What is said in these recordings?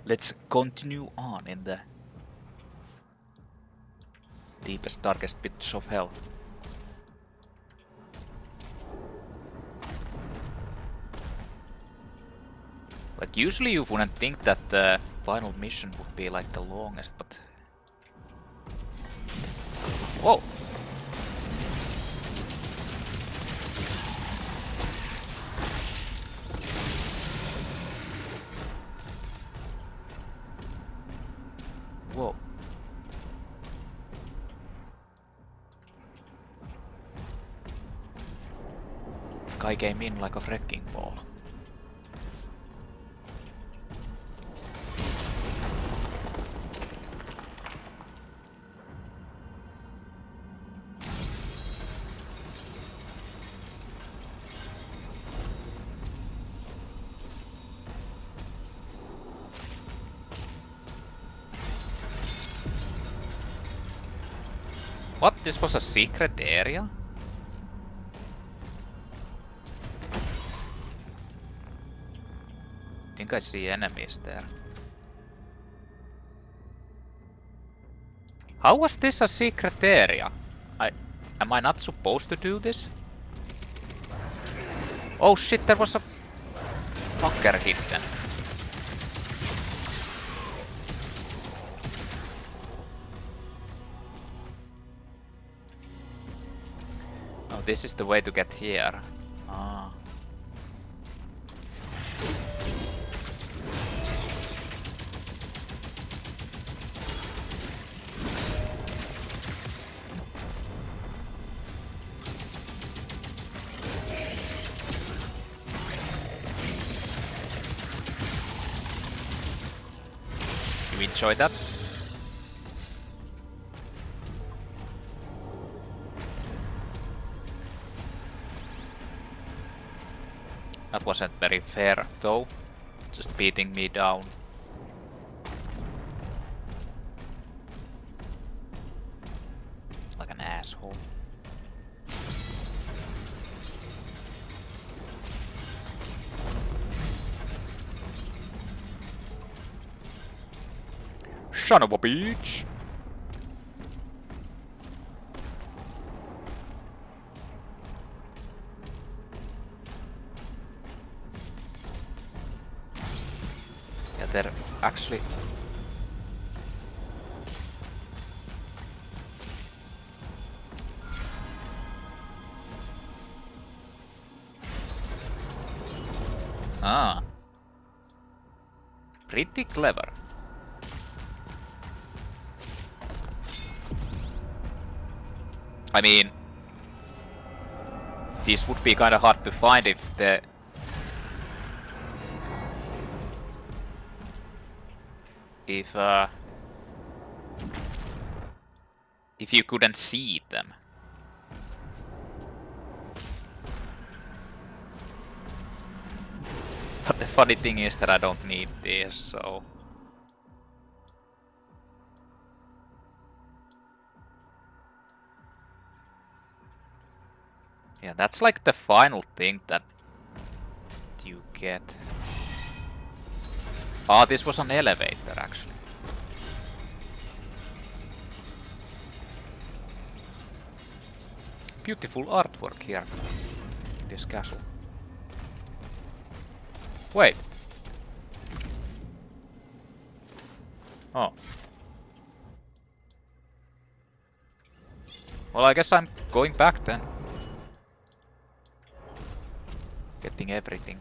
Let's continue on in the deepest, darkest pits of hell. Like, usually you wouldn't think that the final mission would be like the longest, but... Whoa! Whoa. Guy came in like a wrecking ball. What? This was a secret area? I think I see enemies there. How was this a secret area? Am I not supposed to do this? Oh shit, there was a fucker hidden. Oh, this is the way to get here. Ah. You enjoy that? That wasn't very fair, though. Just beating me down. Like an asshole. Son of a bitch! They're actually... Ah. Pretty clever. I mean... This would be kinda hard to find if the... If you couldn't see them. But the funny thing is that I don't need this, so... Yeah, that's like the final thing that you get. Ah, this was an elevator, actually. Beautiful artwork here. This castle. Wait. Oh. Well, I guess I'm going back then. Getting everything.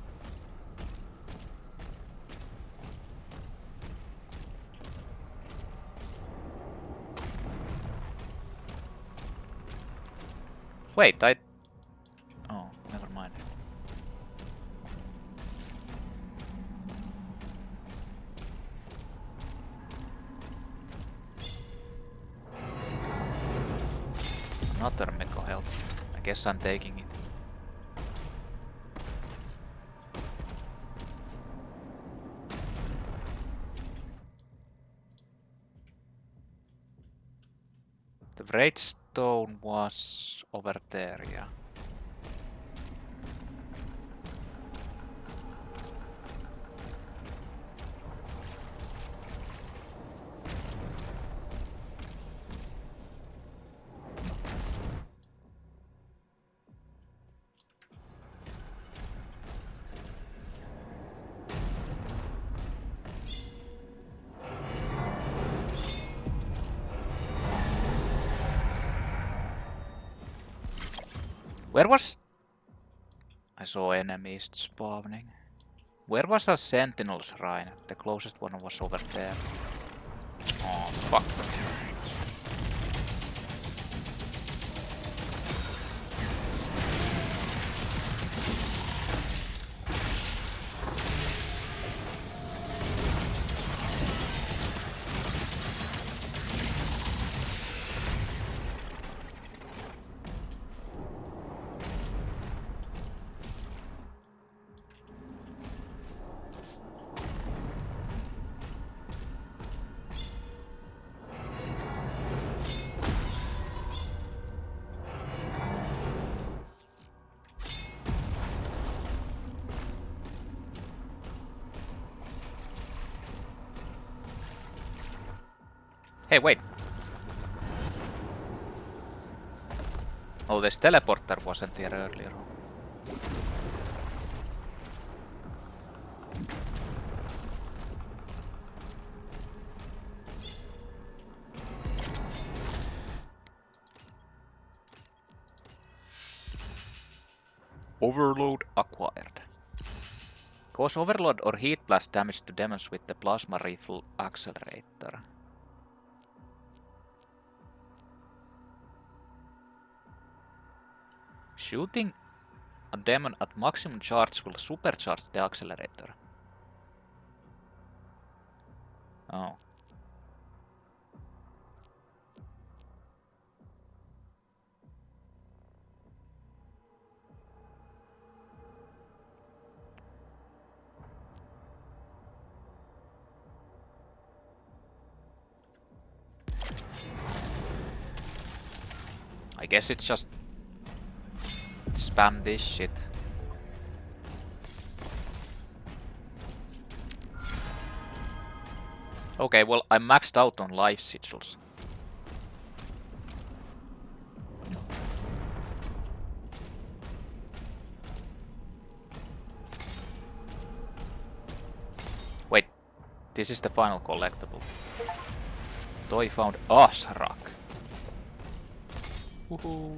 Wait, oh, never mind. Another mecha health. I guess I'm taking it. The Wraithstone was over there, yeah. Where was... I saw enemies spawning. Where was our sentinel shrine? The closest one was over there. Oh, fuck. Hey, wait. Oh, this teleporter wasn't here earlier. Overload acquired. Cause overload or heat blast damage to demons with the plasma rifle Accelerator. Shooting a demon at maximum charge will supercharge the Accelerator. Oh. I guess it's just spam this shit. Okay, well, I'm maxed out on life sigils. Wait, this is the final collectible. Toy found Ahzrak. Woohoo!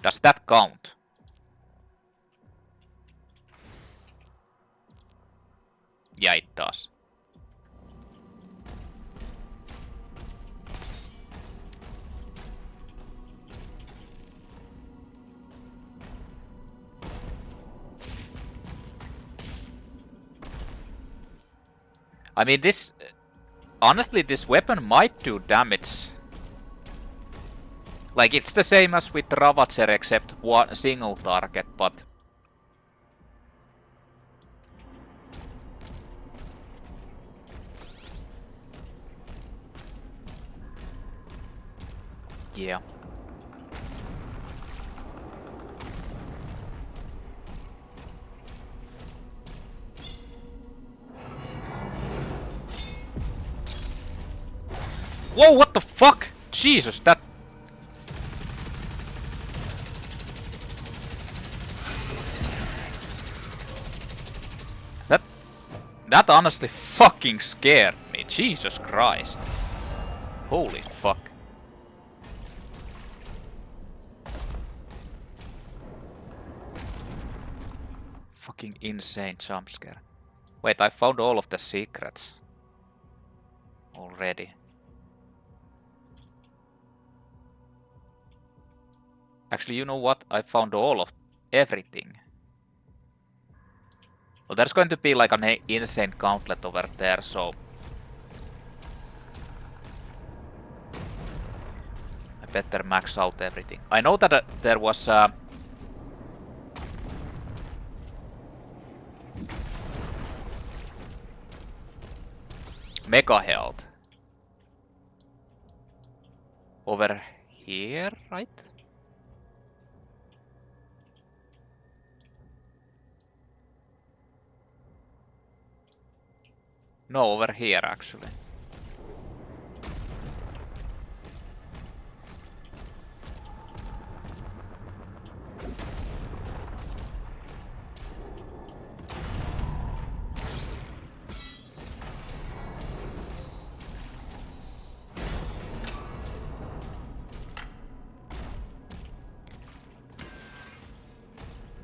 Does that count? Yeah, it does. I mean, this... honestly, this weapon might do damage. Like, it's the same as with Ravager, except one single target, but... yeah. Whoa, what the fuck? Jesus, that... That honestly fucking scared me. Jesus Christ. Holy fuck. Fucking insane jump scare. Wait, I found all of the secrets already. Actually, you know what? I found all of everything. Well, there's going to be like an insane gauntlet over there, so... I better max out everything. I know that there was mega health over here, right? No, over here actually.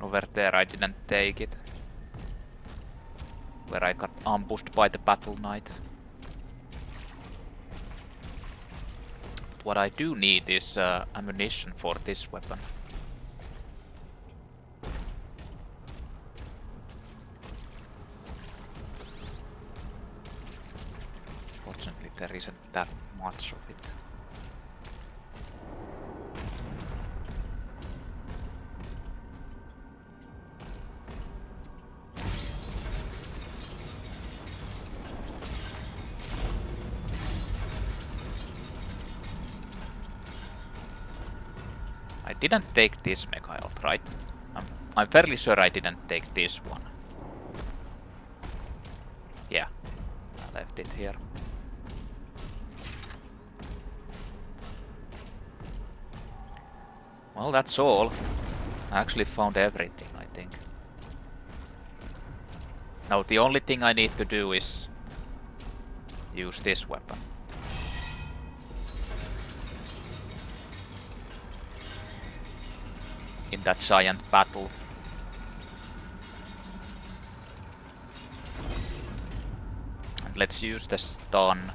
Over there I didn't take it. Where I got ambushed by the battle knight. What I do need is ammunition for this weapon. Fortunately there isn't that much of it. I didn't take this Mikhail, right? I'm fairly sure I didn't take this one. Yeah, I left it here. Well, that's all. I actually found everything, I think. Now the only thing I need to do is use this weapon. In that giant battle. And let's use the stun.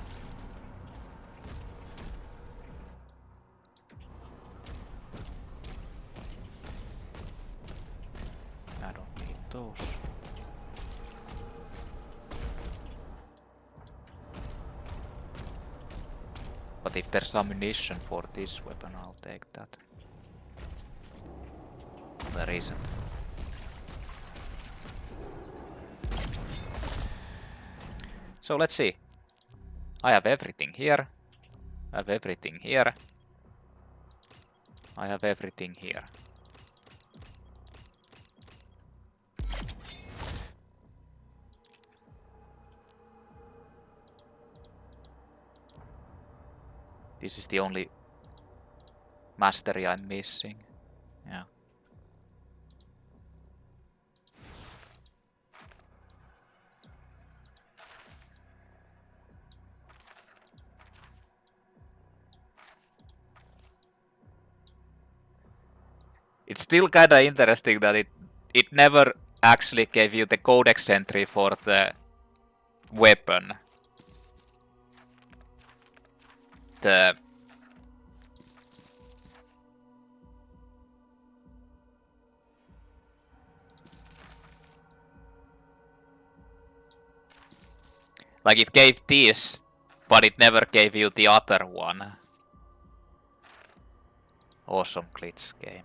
I don't need those. But if there's ammunition for this weapon, I'll take that. There isn't. So let's see. I have everything here. I have everything here. I have everything here. This is the only mastery I'm missing. Yeah. It's still kinda interesting that it never actually gave you the codex entry for the weapon. Like it gave this, but it never gave you the other one. Awesome glitch game.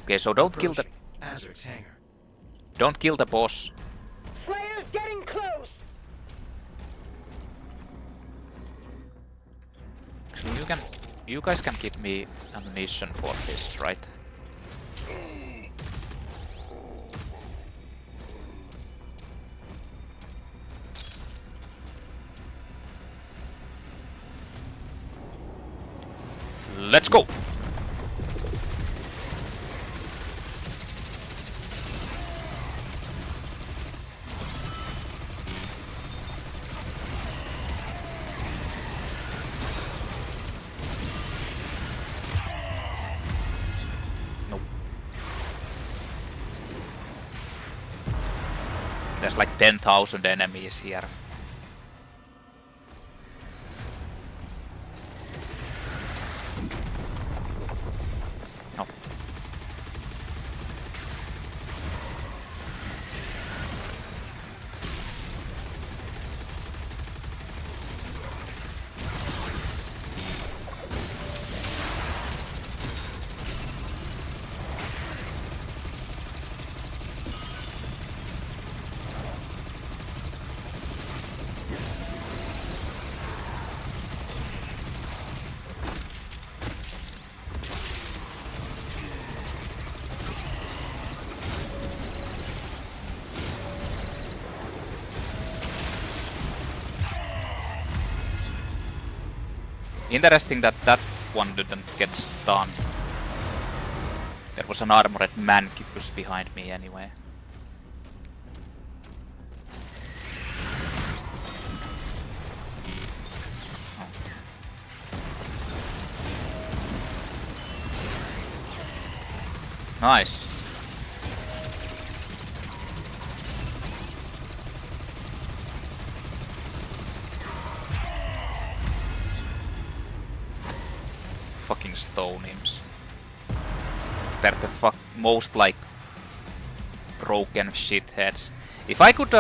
Okay, so don't kill the Ahzrak's hangar. Don't kill the boss. Slayer's getting close. Actually, you guys can give me ammunition for this, right? Let's go! Nope. There's like 10,000 enemies here. No. Interesting that that one didn't get stunned. There was an armored mancubus behind me anyway. Oh. Nice. Fucking stone imps. They're the most like broken shitheads. If I could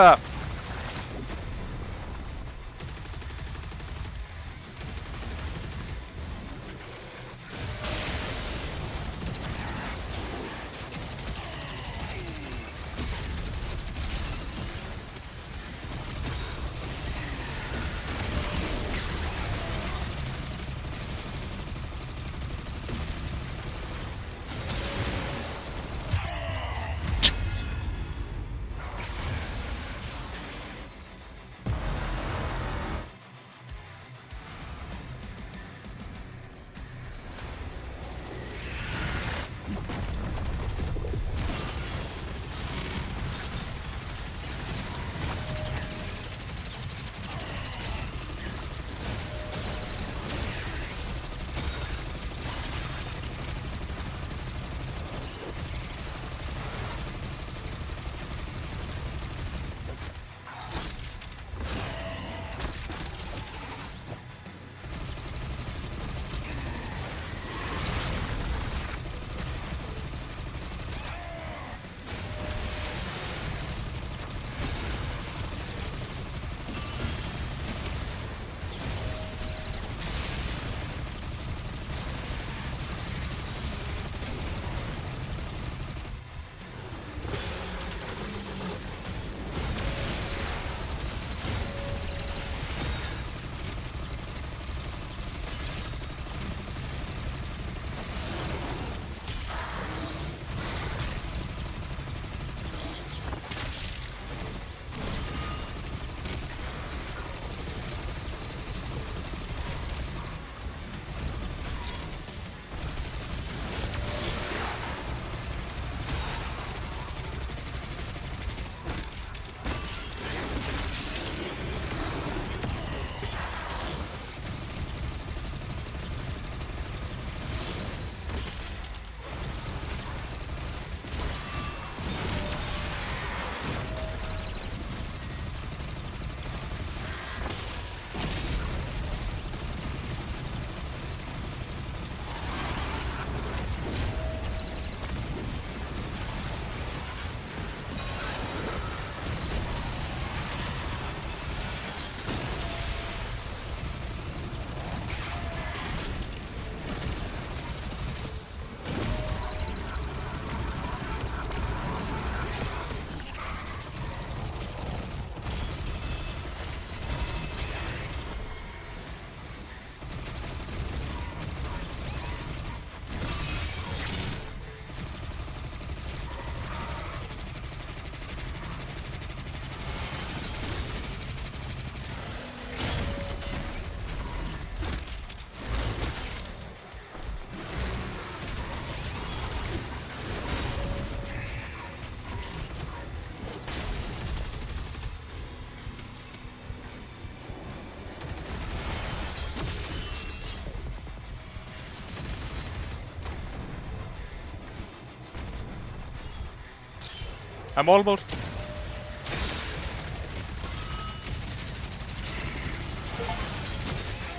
I'm almost.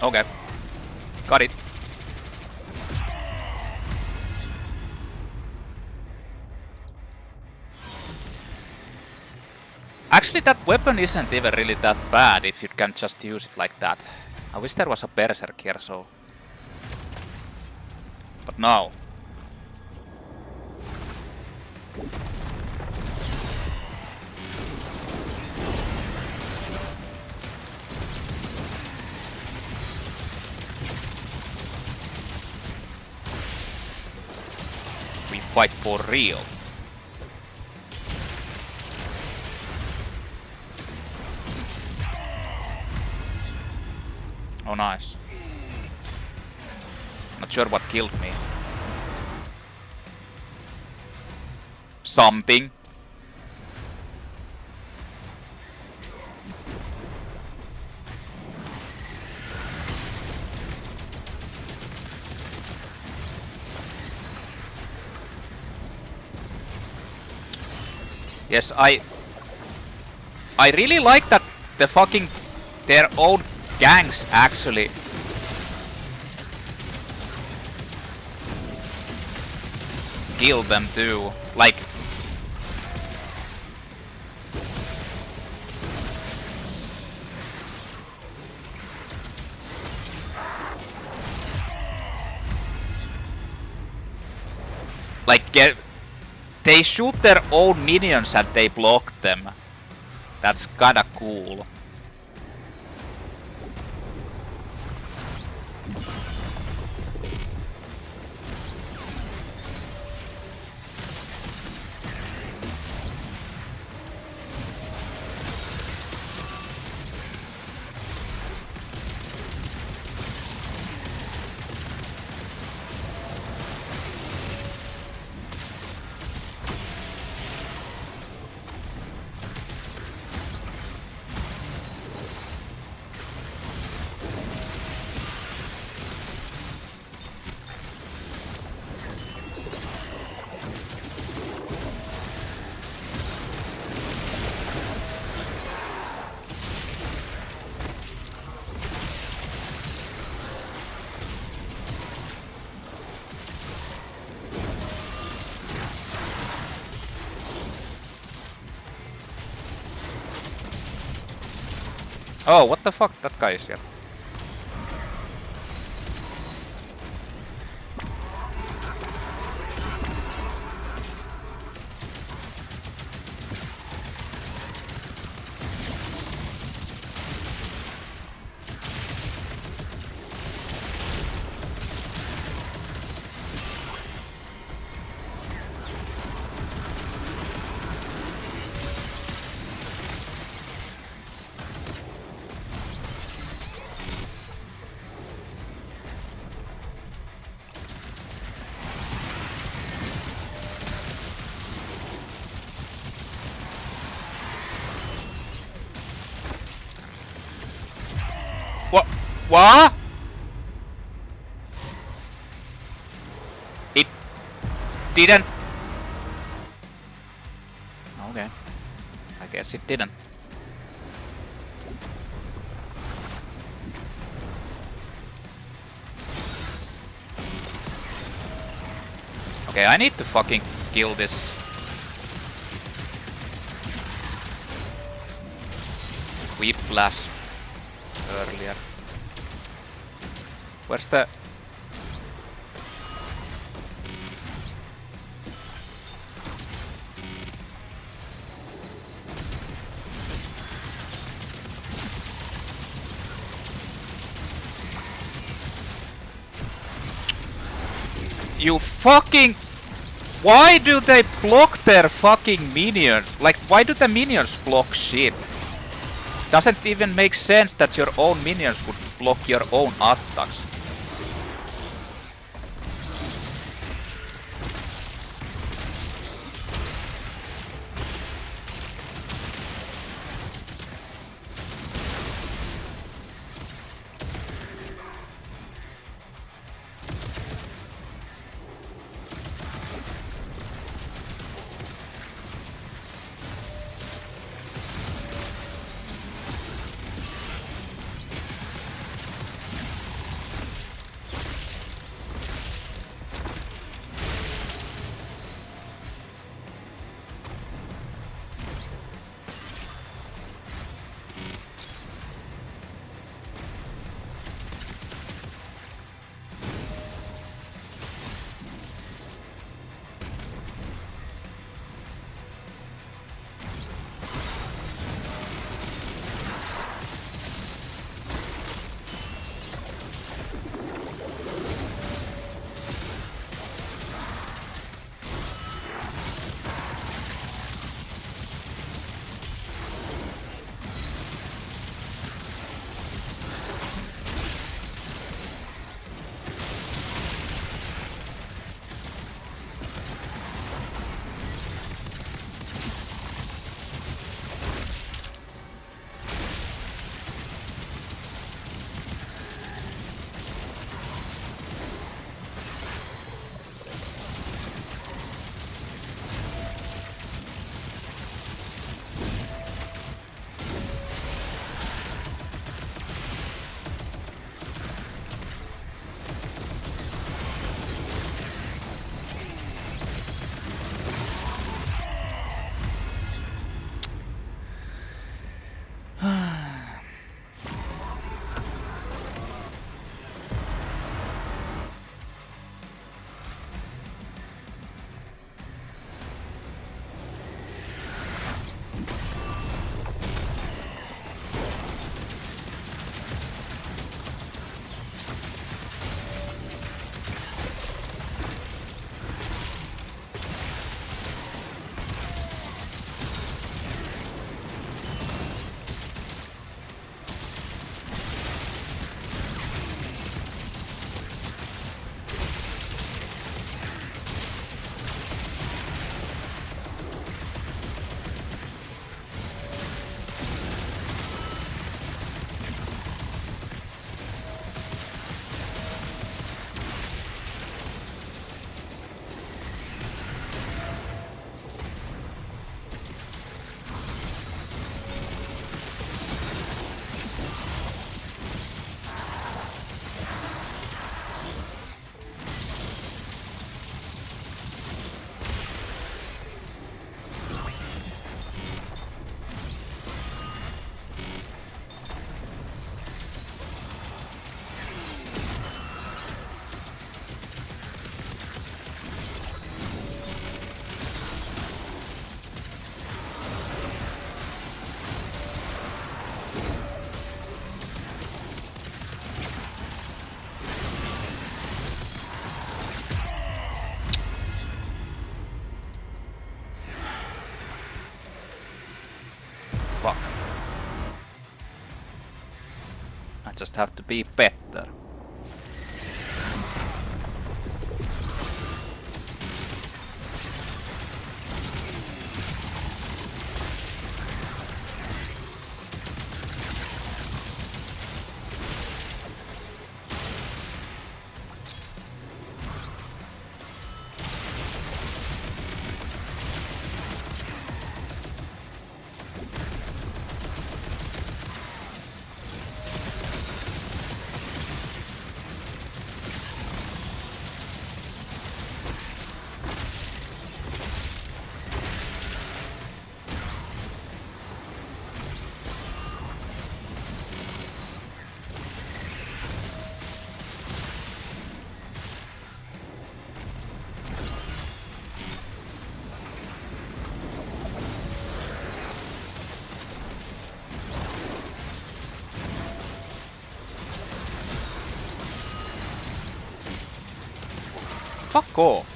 Okay. Got it. Actually, that weapon isn't even really that bad if you can just use it like that. I wish there was a berserk here, so... But no. We fight for real. Oh, nice. Not sure what killed me. Something. Yes, I really like that the fucking their own gangs actually kill them too. Like they shoot their own minions and they block them. That's kinda cool. Oh, what the fuck? That guy is here. What? It didn't. Okay. I guess it didn't. Okay, I need to fucking kill this. Whiplash earlier. Where's the... You fucking... Why do they block their fucking minions? Like, why do the minions block shit? Doesn't even make sense that your own minions would block your own attacks. just have to be better. Fuck off.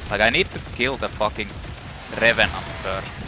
Like, I need to kill the fucking Revenant first.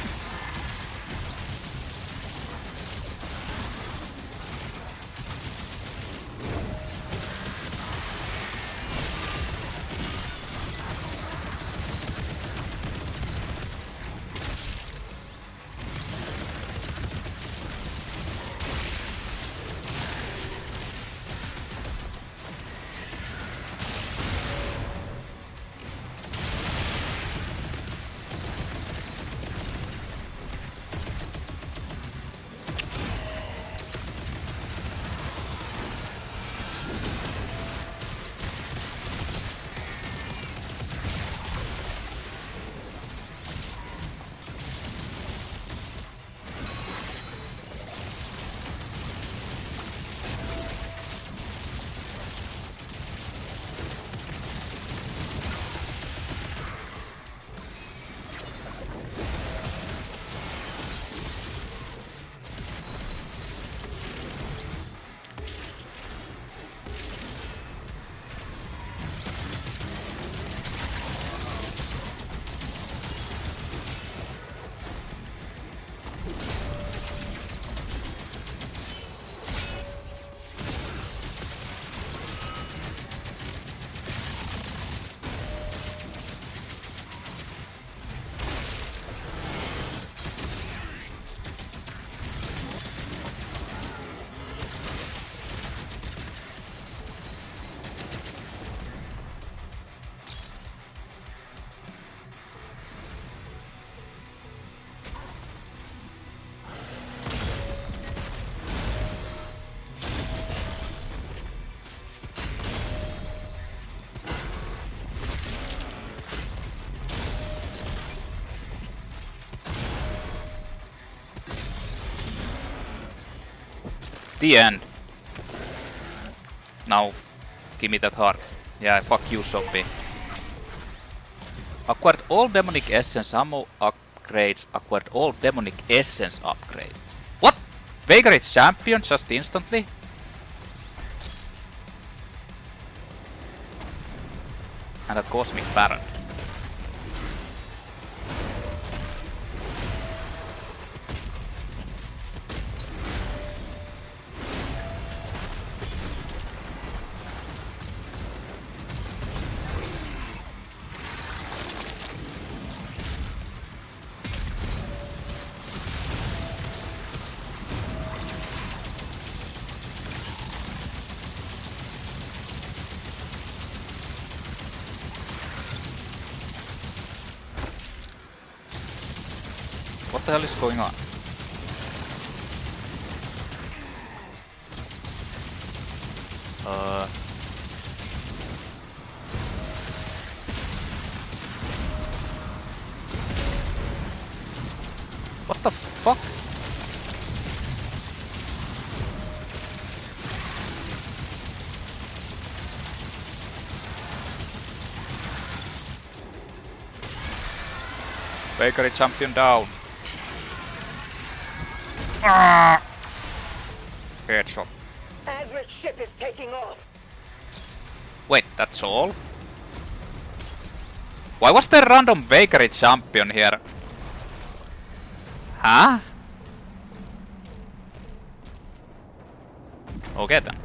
The end. Now, give me that heart. Yeah, fuck you, zombie. Acquired all demonic essence ammo upgrades. Acquired all demonic essence upgrades. What? Vagary Champion just instantly? And a Cosmic Baron. What the hell is going on? What the fuck? Vagary Champion down. Headshot. Ahzrak ship is taking off. Wait, that's all? Why was there random Vagary Champion here? Huh? Okay then.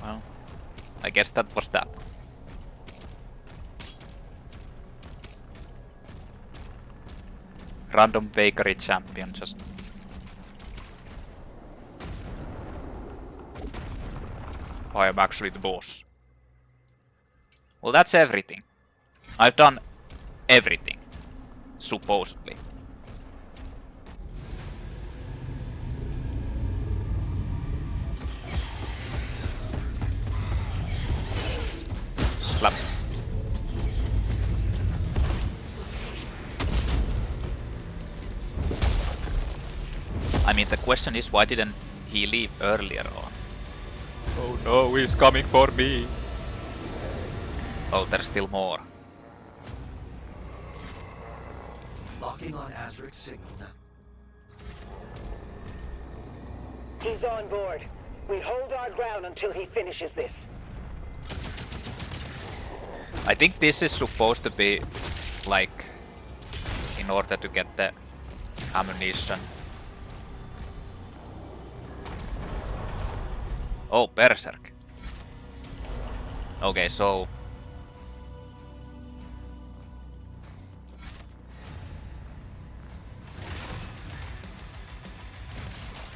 Well, I guess that was that. Random Vagary Champion just... I am actually the boss. Well, that's everything. I've done everything. Supposedly. Slap. I mean, the question is, why didn't he leave earlier on? Oh no, he's coming for me. Oh, there's still more. Locking on Ahzrak's signal now. He's on board. We hold our ground until he finishes this. I think this is supposed to be like in order to get the ammunition. Oh, Berserk. Okay, so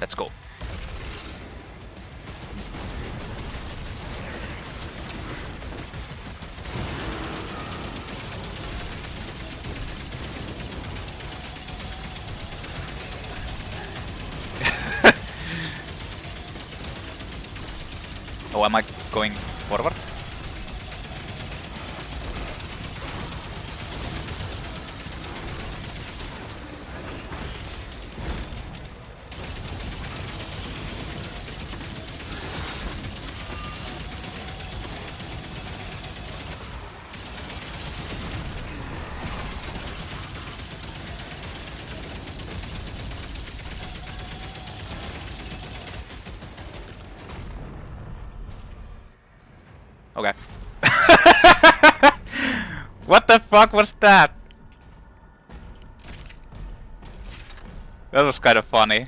let's go. Oh, am I going forward? Okay. What the fuck was that? That was kind of funny.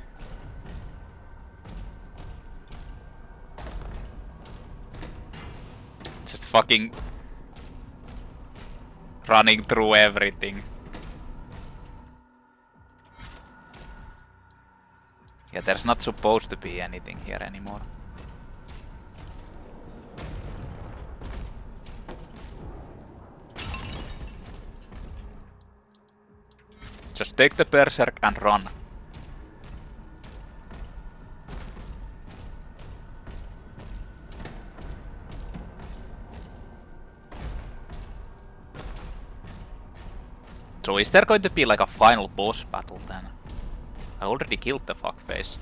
Just fucking running through everything. Yeah, there's not supposed to be anything here anymore. Just take the Berserk and run. So is there going to be like a final boss battle then? I already killed the fuckface.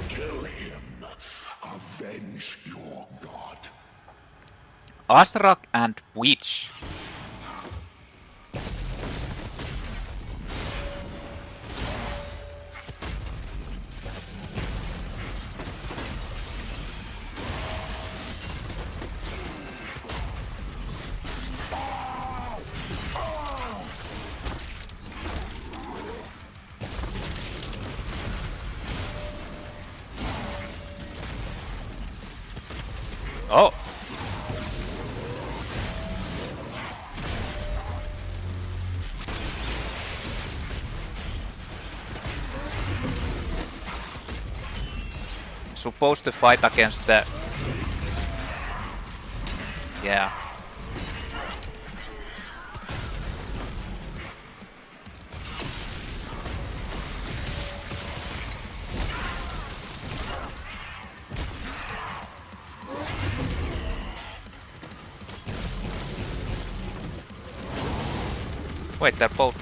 Kill him. Avenge your god. Ahzrak and Witch. Oh. Supposed to fight against the... Yeah. Wait, they're both...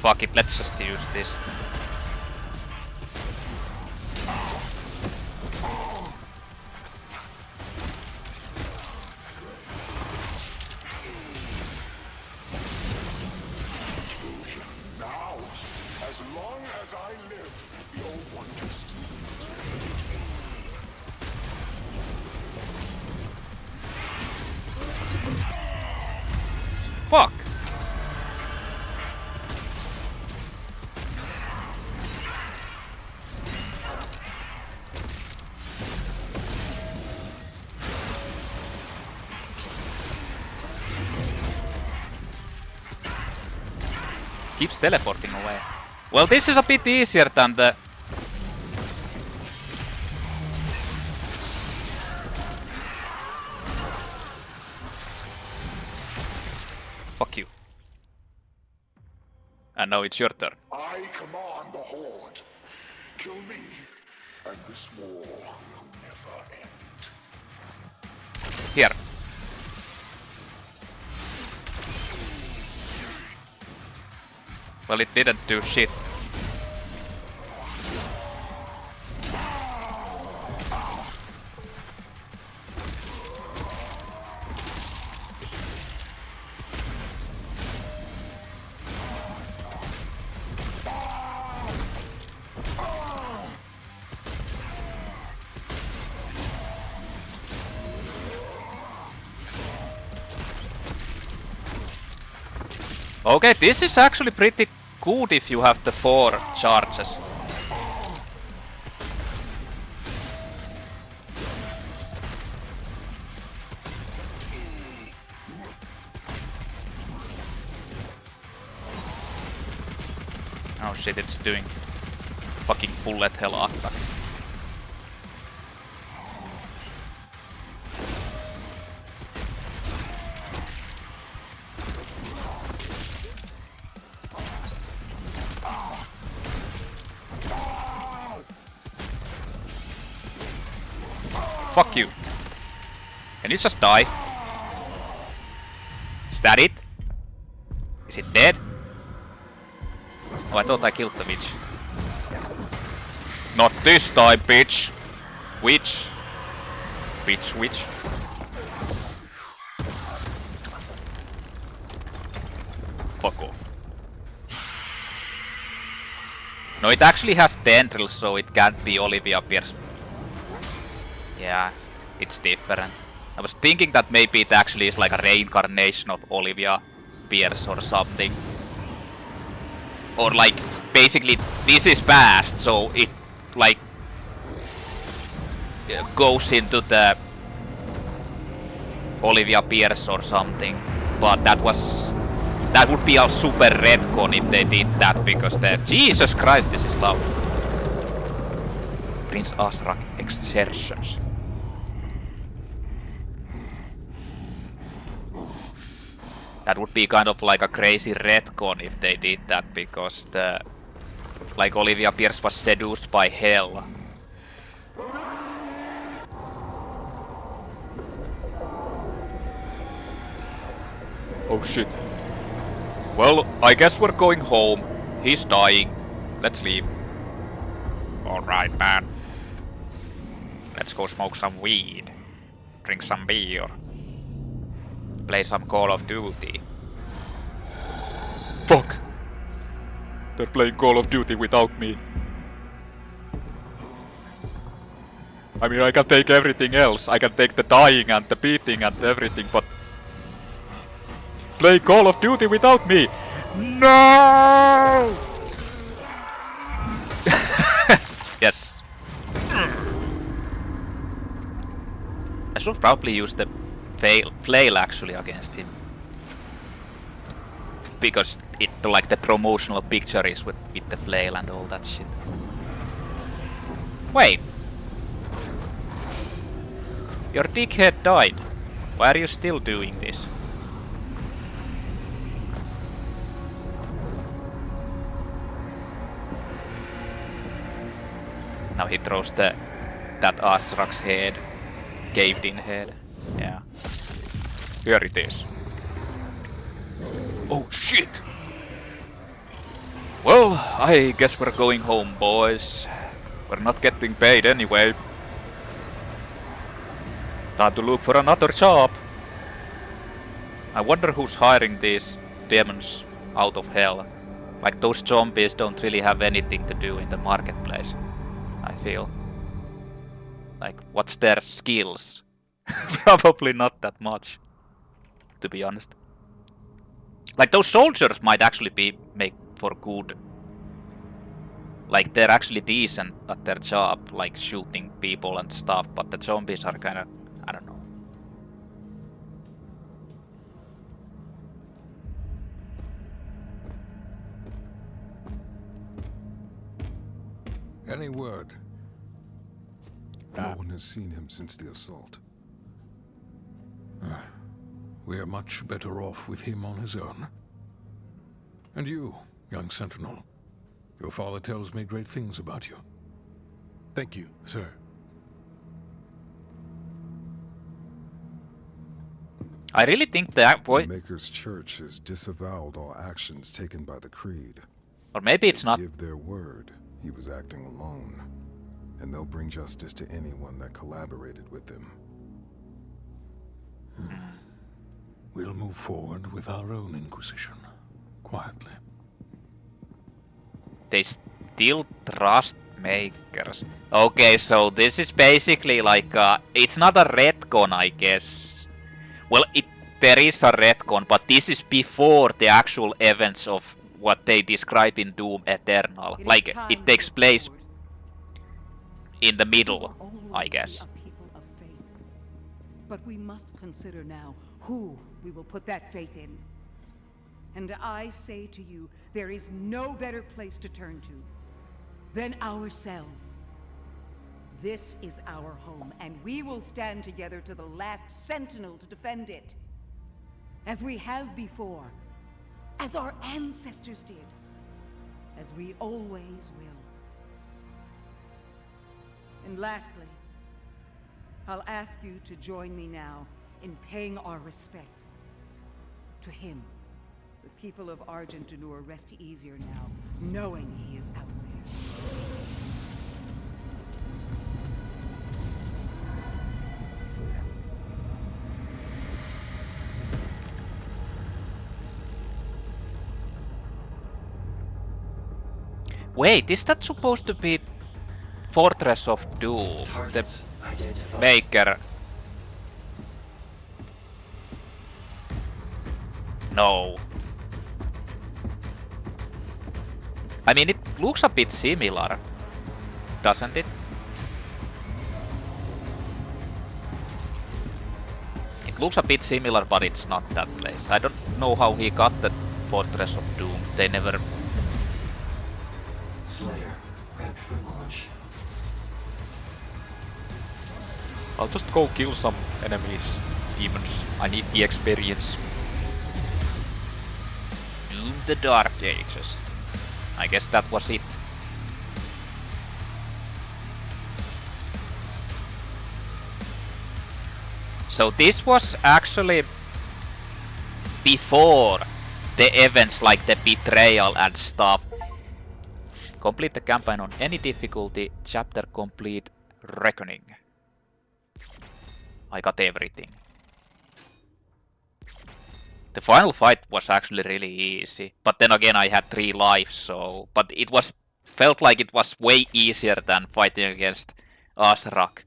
Fuck it, let's just use this. Now, as long as I live, no one can steal it. Fuck! Keeps teleporting away. Well, this is a bit easier than the... Fuck you. And now it's your turn. I command the Horde. Kill me, and this war will never end. Here. Well, it didn't do shit. Okay, this is actually pretty good if you have the 4 charges. Oh shit, it's doing fucking bullet hell attack. Fuck you. Can you just die? Is that it? Is it dead? Oh, I thought I killed the witch. Not this time, bitch! Witch. Bitch, witch. Fuck off. No, it actually has tendrils, so it can't be Olivia Pierce. Yeah, it's different. I was thinking that maybe it actually is like a reincarnation of Olivia Pierce or something. Or like, basically, this is past, so it like goes into the Olivia Pierce or something. But that would be a super retcon if they did that, because the Jesus Christ, this is loud. Prince Ahzrak exertions. That would be kind of like a crazy retcon if they did that, because the like Olivia Pierce was seduced by hell. Oh shit. Well, I guess we're going home. He's dying. Let's leave. Alright, man. Let's go smoke some weed. Drink some beer. Play some Call of Duty. Fuck! They're playing Call of Duty without me. I mean, I can take everything else. I can take the dying and the beating and everything, but... Play Call of Duty without me! No! Yes. I should probably use the flail actually against him, because it like the promotional picture is with the flail and all that shit. Wait, your dickhead died. Why are you still doing this? Now he throws that Ahzrak's head, caved in head. Yeah. Here it is. Oh shit! Well, I guess we're going home, boys. We're not getting paid anyway. Time to look for another job. I wonder who's hiring these demons out of hell. Like, those zombies don't really have anything to do in the marketplace, I feel. Like, what's their skills? Probably not that much, to be honest. Like, those soldiers might actually be made for good. Like, they're actually decent at their job, like shooting people and stuff, but the zombies are kinda, I don't know. Any word? No one has seen him since the assault. We are much better off with him on his own. And you, young sentinel. Your father tells me great things about you. Thank you, sir. I really think that boy, The Maker's Church has disavowed all actions taken by the Creed. or maybe it's They not. give their word he was acting alone, and they'll bring justice to anyone that collaborated with them. We'll move forward with our own Inquisition, quietly. They still trust makers. Okay, so this is basically like it's not a retcon, I guess. Well, there is a retcon, but this is before the actual events of what they describe in Doom Eternal. Like, it takes place in the middle, I guess. But we must consider now who we will put that faith in. And I say to you, there is no better place to turn to than ourselves. This is our home, and we will stand together to the last sentinel to defend it. As we have before, as our ancestors did, as we always will. And lastly, I'll ask you to join me now in paying our respect to him. The people of Argentanur rest easier now, knowing he is out there. Wait, is that supposed to be Fortress of Doom? The Targets identified. Maker. No. I mean, it looks a bit similar, doesn't it? It looks a bit similar, but it's not that place. I don't know how he got the Fortress of Doom. They never... Slayer, prepped for launch. I'll just go kill some enemies, demons. I need the experience. Doom the Dark Ages. I guess that was it. So this was actually before the events like the betrayal and stuff. Complete the campaign on any difficulty. Chapter complete. Reckoning. I got everything. The final fight was actually really easy, but then again I had 3 lives, so... But it was... felt like it was way easier than fighting against Ahzrak.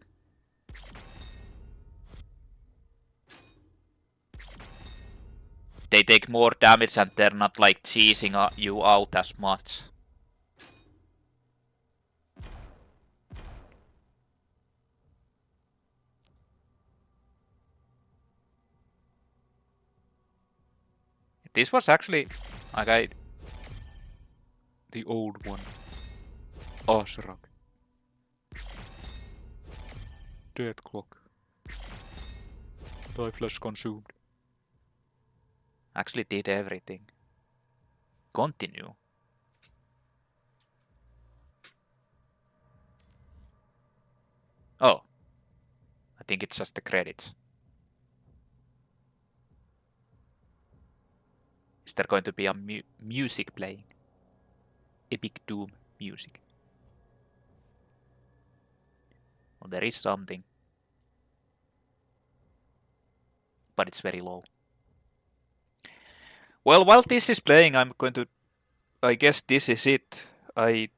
They take more damage and they're not like cheesing you out as much. This was actually like the old one. Ahzrak. Death clock. Die flesh consumed. Actually did everything. Continue. Oh. I think it's just the credits. Is there going to be a music playing? epic Doom music. Well, there is something. But it's very low. Well, while this is playing, I'm going to... I guess this is it. I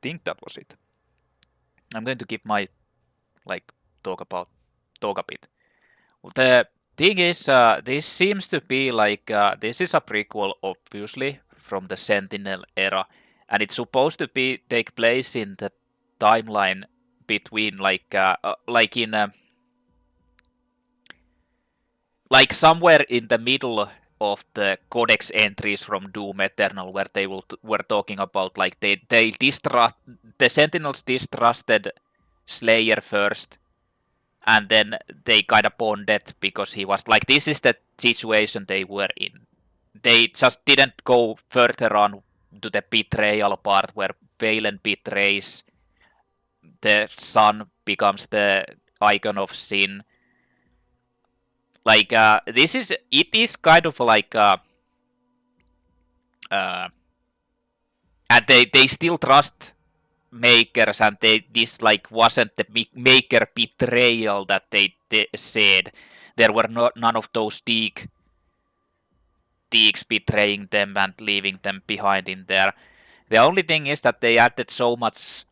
think that was it. I'm going to give my... like, talk a bit. The thing is, this seems to be like... this is a prequel, obviously, from the Sentinel era. And it's supposed to be take place in the timeline between, like in... like somewhere in the middle of the codex entries from Doom Eternal, where they were talking about like the Sentinels distrusted Slayer first, and then they kind of bonded because he was like, this is the situation they were in. They just didn't go further on to the betrayal part where Valen betrays, the sun becomes the icon of sin. Like, it is kind of like, and they still trust makers, and this like wasn't the maker betrayal that they said. There were none of those Deeks betraying them and leaving them behind in there. The only thing is that they added so much,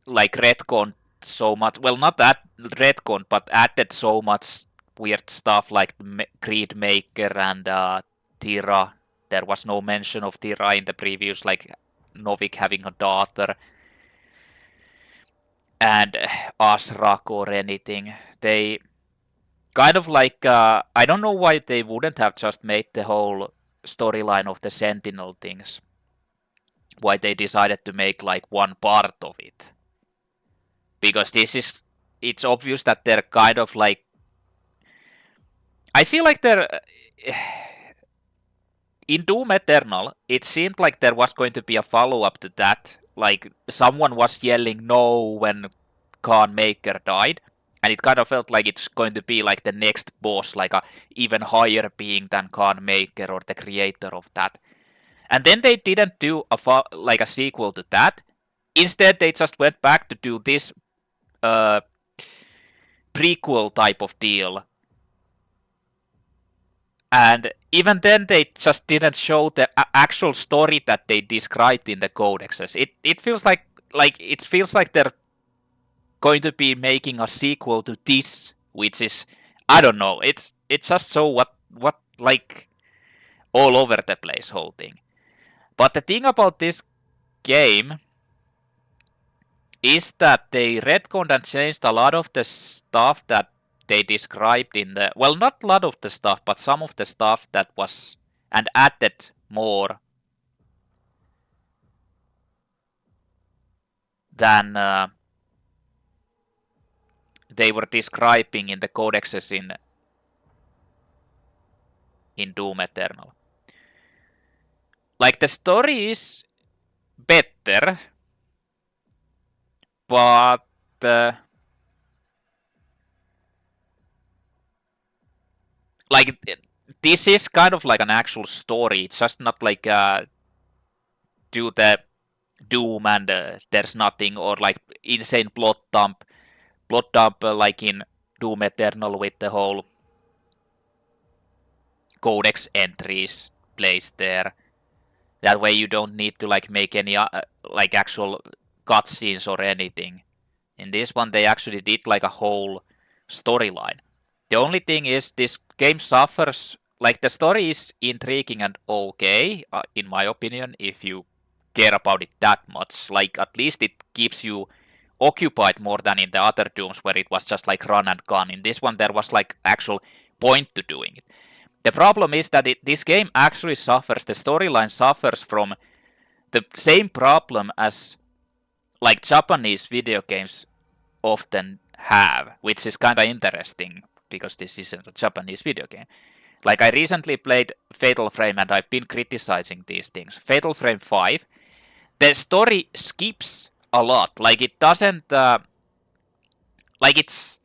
like retcon so much, well, not that retcon, but added so much weird stuff like Creed Maker and Tira. There was no mention of Tira in the previous, like Novik having a daughter, and Ahzrak or anything. They kind of like, I don't know why they wouldn't have just made the whole storyline of the Sentinel things. Why they decided to make like one part of it. Because it's obvious that they're kind of like, I feel like they're... in Doom Eternal, it seemed like there was going to be a follow-up to that. Like, someone was yelling no when Khan Maker died. And it kind of felt like it's going to be like the next boss, like a even higher being than Khan Maker or the creator of that. And then they didn't do like a sequel to that. Instead, they just went back to do this prequel type of deal. And even then, they just didn't show the actual story that they described in the codexes. It feels like they're going to be making a sequel to this, which is, I don't know. It's just so what like all over the place whole thing. But the thing about this game is that they retconned and changed a lot of the stuff that they described in the... well, not a lot of the stuff, but some of the stuff that was... and added more than they were describing in the codexes in Doom Eternal. Like, the story is better, but... like, this is kind of like an actual story. It's just not like do the Doom and there's nothing, or like insane plot dump like in Doom Eternal with the whole codex entries placed there. That way you don't need to like make any like actual cutscenes or anything. In this one they actually did like a whole storyline. The only thing is this game suffers, like the story is intriguing and okay, in my opinion, if you care about it that much. Like, at least it keeps you occupied more than in the other Dooms where it was just like run and gun. In this one there was like actual point to doing it. The problem is that this game actually suffers, the storyline suffers from the same problem as like Japanese video games often have, which is kind of interesting because this isn't a Japanese video game. Like, I recently played Fatal Frame and I've been criticizing these things. Fatal Frame 5, the story skips a lot. Like, it doesn't, like, it's,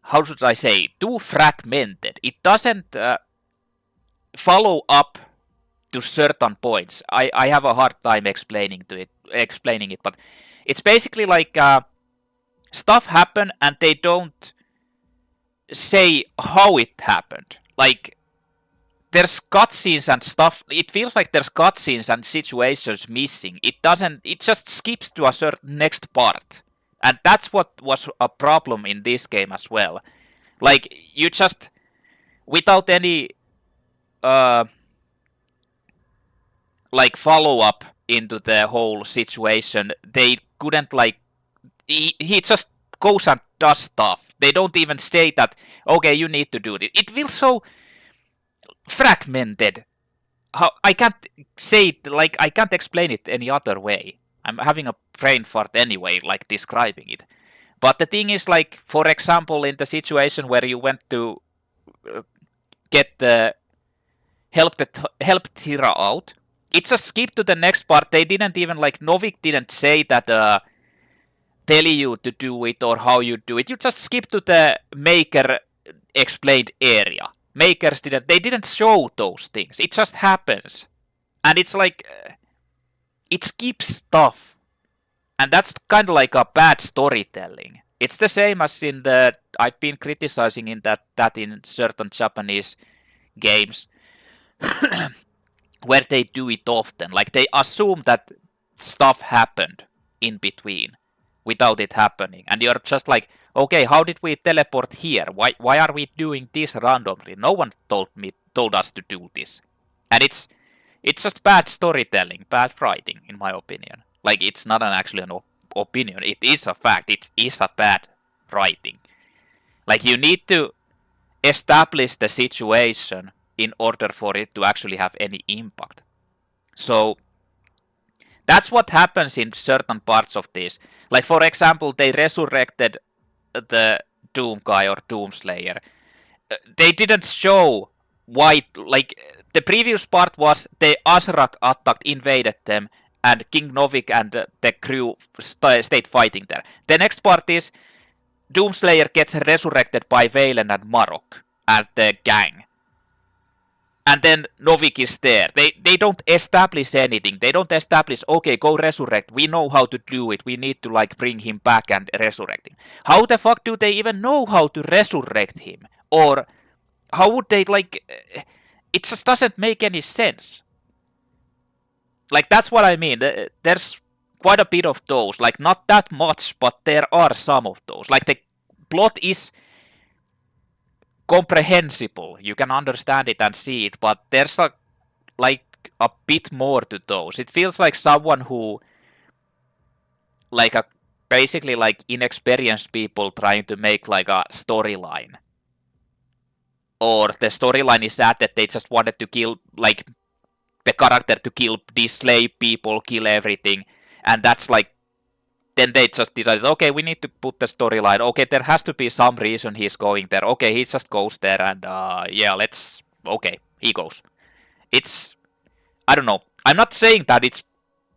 how should I say, too fragmented. It doesn't follow up to certain points. I have a hard time explaining it, but it's basically like stuff happen and they don't say how it happened. Like there's cutscenes and stuff. It feels like there's cutscenes and situations missing. It doesn't. It just skips to a certain next part, and that's what was a problem in this game as well. Like you just without any like follow up into the whole situation, they couldn't like. He just goes and does stuff. They don't even say that. Okay, you need to do it. It feels so fragmented. How I can't say it, like I can't explain it any other way. I'm having a brain fart anyway, like describing it. But the thing is, like for example, in the situation where you went to get the help Tira out, it just skipped to the next part. They didn't even like Novik didn't say that tell you to do it or how you do it. You just skip to the maker explained area. Makers didn't show those things. It just happens. And it's like it skips stuff. And that's kind of like a bad storytelling. It's the same as in the I've been criticizing in that in certain Japanese games where they do it often. Like they assume that stuff happened in between without it happening. And you're just like, okay, how did we teleport here? Why are we doing this randomly? No one told us to do this. And it's just bad storytelling, bad writing, in my opinion. Like it's not actually an opinion. It is a fact. It is a bad writing. Like you need to establish the situation in order for it to actually have any impact. So that's what happens in certain parts of this. Like for example, they resurrected the Doom guy or Doomslayer. They didn't show why. Like the previous part was the Ahzrak attacked, invaded them, and King Novik and the crew stayed fighting there. The next part is Doomslayer gets resurrected by Valen and Marok and the gang. And then Novik is there. They don't establish anything. They don't establish, okay, go resurrect. We know how to do it. We need to like bring him back and resurrect him. How the fuck do they even know how to resurrect him? Or how would they like... It just doesn't make any sense. Like that's what I mean. There's quite a bit of those. Like not that much, but there are some of those. Like the plot is comprehensible. You can understand it and see it, but there's a bit more to those. It feels like someone who basically like inexperienced people trying to make like a storyline. Or the storyline is that they just wanted to kill like the character to kill these slave people, kill everything, and that's like then they just decided, okay, we need to put the storyline. Okay, there has to be some reason he's going there. Okay, he just goes there and, yeah, okay, he goes. It's, I don't know. I'm not saying that it's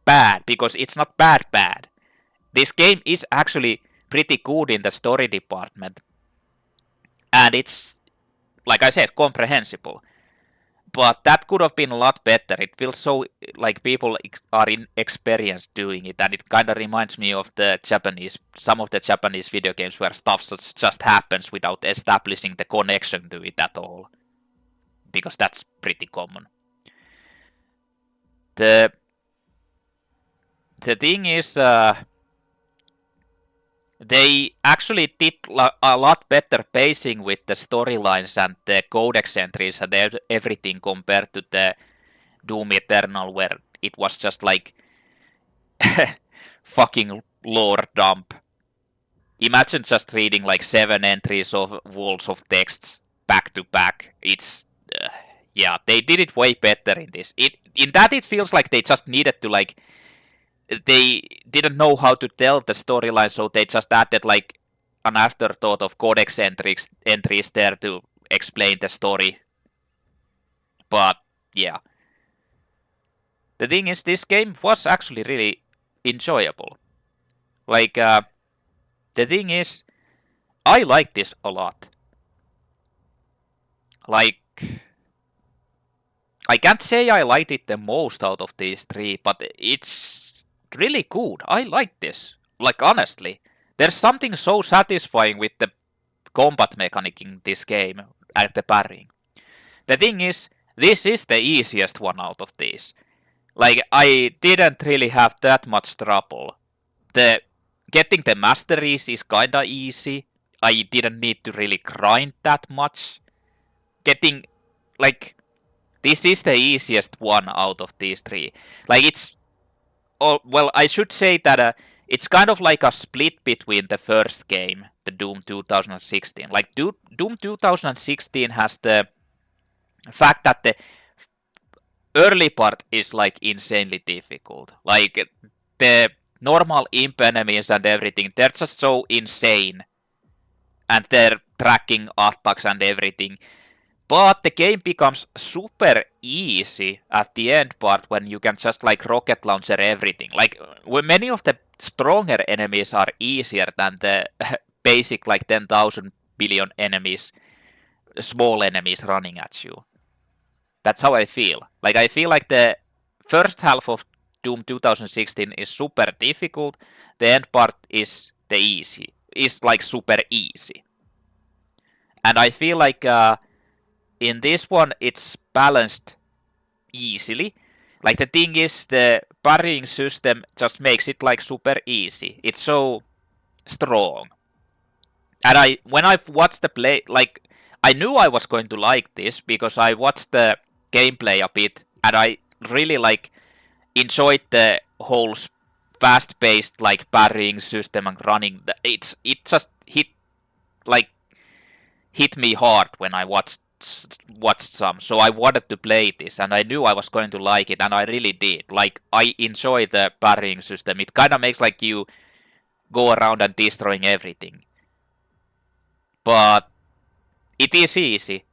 bad, because it's not bad. This game is actually pretty good in the story department. And it's, like I said, comprehensible. But that could have been a lot better. It feels so like people are inexperienced doing it, and it kind of reminds me of some of the Japanese video games where stuff just happens without establishing the connection to it at all. Because that's pretty common. The thing is, they actually did a lot better pacing with the storylines and the codex entries and everything compared to the Doom Eternal, where it was just like fucking lore dump. Imagine just reading like 7 entries of walls of texts back to back. It's yeah, they did it way better in this. In that it feels like they just needed to like. They didn't know how to tell the storyline, so they just added like an afterthought of codex entries there to explain the story. But yeah, the thing is, this game was actually really enjoyable. Like the thing is, I like this a lot. Like I can't say I liked it the most out of these three, but it's really good. I like this. Like, honestly. There's something so satisfying with the combat mechanic in this game and the parrying. The thing is, this is the easiest one out of these. Like, I didn't really have that much trouble. Getting the masteries is kinda easy. I didn't need to really grind that much. Getting, like, this is the easiest one out of these three. Like, it's, oh, well, I should say that it's kind of like a split between the first game, the Doom 2016. Like, Doom 2016 has the fact that the early part is, like, insanely difficult. Like, the normal imp enemies and everything, they're just so insane. And they're tracking attacks and everything. But the game becomes super easy at the end part when you can just like rocket launcher everything. Like when many of the stronger enemies are easier than the basic like 10,000 billion enemies, small enemies running at you. That's how I feel. Like I feel like the first half of Doom 2016 is super difficult. The end part is the easy. Is like super easy. And I feel like in this one, it's balanced easily. Like the thing is, the parrying system just makes it like super easy. It's so strong. And when I watched the play, like I knew I was going to like this because I watched the gameplay a bit, and I really like enjoyed the whole fast-paced like parrying system and running. It just hit me hard when I watched some, so I wanted to play this, and I knew I was going to like it, and I really did. Like, I enjoy the parrying system. It kind of makes like you go around and destroying everything. But it is easy.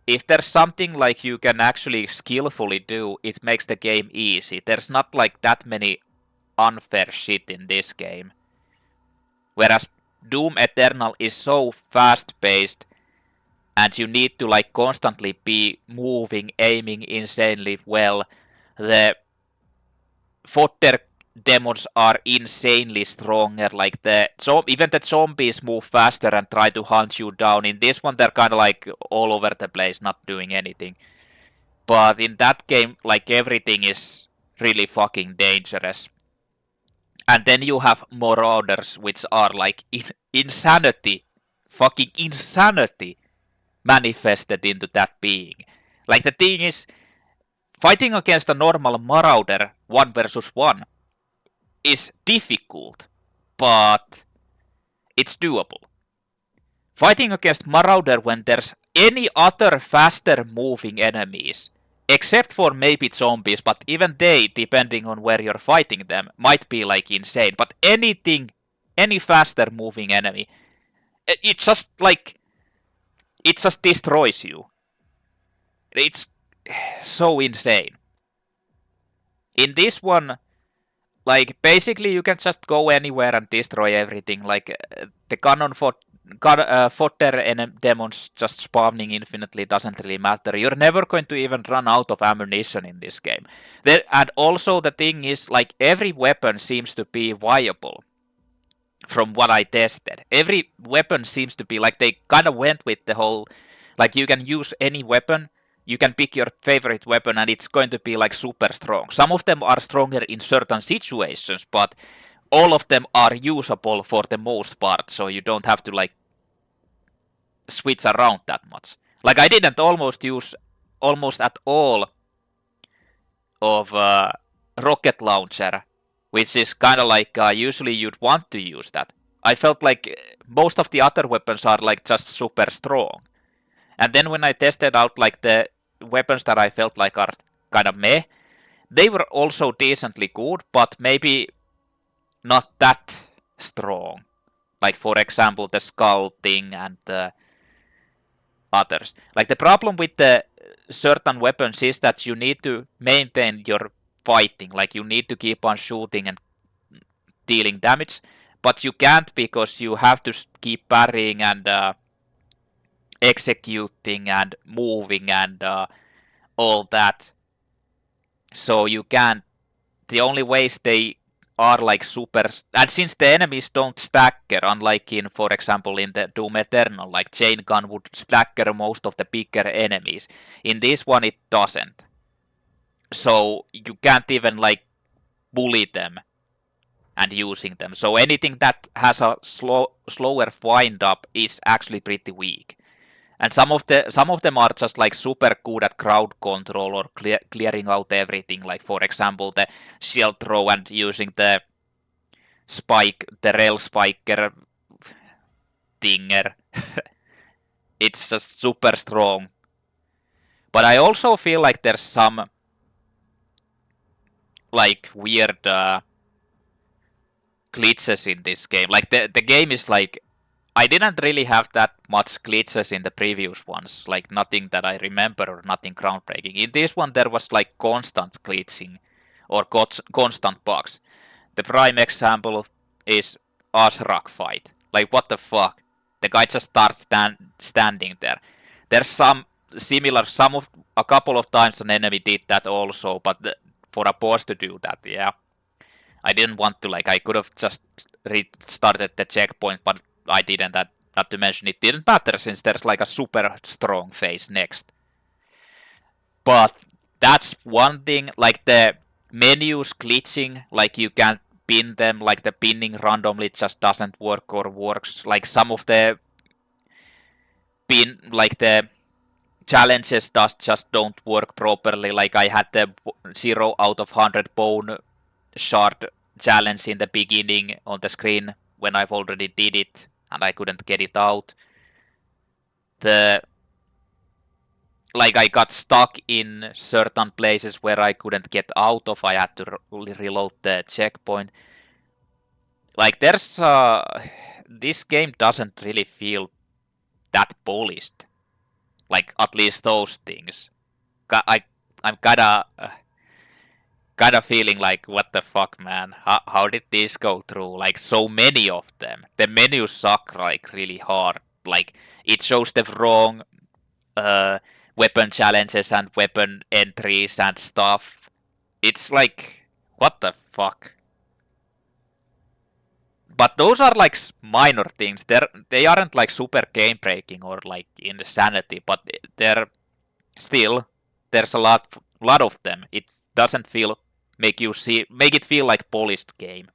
If there's something like you can actually skillfully do, it makes the game easy. There's not like that many unfair shit in this game. Whereas Doom Eternal is so fast-paced, and you need to like constantly be moving, aiming insanely well. The fodder demons are insanely stronger. Like even the zombies move faster and try to hunt you down. In this one, they're kind of like all over the place, not doing anything. But in that game, like everything is really fucking dangerous. And then you have Marauders, which are like insanity, fucking insanity, manifested into that being. Like the thing is, fighting against a normal Marauder 1 versus 1 is difficult, but it's doable. Fighting against Marauder when there's any other faster moving enemies, except for maybe zombies, but even they, depending on where you're fighting them, might be like insane. But any faster moving enemy, it just destroys you. It's so insane. In this one, like basically you can just go anywhere and destroy everything. Like the cannon fodder demons just spawning infinitely doesn't really matter. You're never going to even run out of ammunition in this game. And also the thing is, like every weapon seems to be viable. From what I tested, every weapon seems to be like they kind of went with the whole, like you can use any weapon, you can pick your favorite weapon, and it's going to be like super strong. Some of them are stronger in certain situations, but all of them are usable for the most part, so you don't have to like switch around that much. Like I didn't use almost at all of rocket launcher, which is kind of like usually you'd want to use that. I felt like most of the other weapons are like just super strong. And then when I tested out like the weapons that I felt like are kind of meh, they were also decently good, but maybe not that strong. Like for example the skull thing and the others. Like the problem with the certain weapons is that you need to maintain your fighting. Like you need to keep on shooting and dealing damage, but you can't because you have to keep parrying and executing and moving and all that. So you can't. The only ways they are like super, and since the enemies don't stagger, unlike in, for example, in the Doom Eternal, like chain gun would stagger most of the bigger enemies. In this one, it doesn't. So you can't even like bully them and using them. So anything that has a slower wind up is actually pretty weak. And some of them are just like super good at crowd control or clearing out everything. Like for example, the shield throw and using the spike, the rail spiker thinger. It's just super strong. But I also feel like there's some like weird glitches in this game. Like the game is like, I didn't really have that much glitches in the previous ones, like nothing that I remember or nothing groundbreaking. In this one there was like constant glitching or constant bugs. The prime example is Ahzrak fight. Like what the fuck? The guy just starts standing there. There's some similar, a couple of times an enemy did that also, but for a boss to do that, yeah. I didn't want to, like, I could have just restarted the checkpoint, but I didn't. That, not to mention, it didn't matter since there's like a super strong phase next. But that's one thing. Like the menus glitching, like you can't pin them, like the pinning randomly just doesn't work or works. Like some of the like the challenges just don't work properly. Like I had the 0 out of 100 bone shard challenge in the beginning on the screen when I've already did it and I couldn't get it out. Like I got stuck in certain places where I couldn't get out of. I had to reload the checkpoint. Like there's this game doesn't really feel that polished. Like at least those things. I'm kinda feeling like, what the fuck, man? How did this go through? Like so many of them. The menus suck like really hard. Like it shows the wrong weapon challenges and weapon entries and stuff. It's like, what the fuck? But those are like minor things. They aren't like super game breaking or like insanity, but they're still, there's a lot of them. It doesn't feel make it feel like polished game.